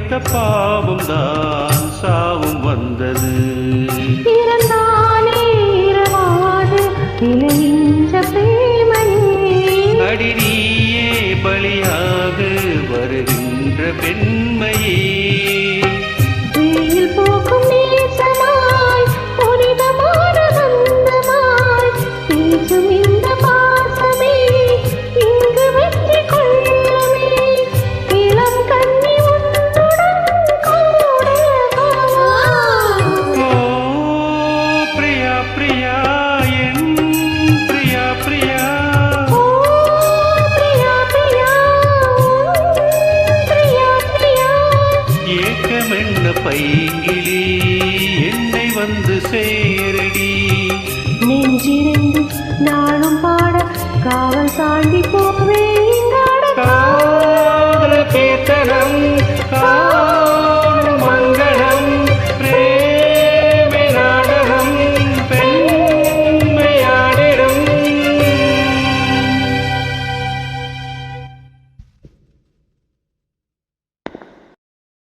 வைத்த பாவம் தான் சாவும் வந்தது. இறந்தாலே இரவாது இளைஞ்ச பிரேமையே அடி நீயே பலியாக வருகின்ற பெண்மையே. வெயில் போக்கும் நேசமாய் புனிதமான பந்தமாய் பேசும் இந்த பாசமே இங்கு வெற்றி கொள்ளவே. இளம் கண்ணி உன்னுடன் கூட ஓ பிரியா பிரியா என் பிரியா பிரியா. ஓ பிரியா பிரியா பிரியா பிரியா. ஏக்கமென்ன பைங்கிளி என்னை வந்து சேரடி. நெஞ்சிரண்டு நாளும் பாட காவல் தாண்டி போவேன் காதல் கீர்த்தனம்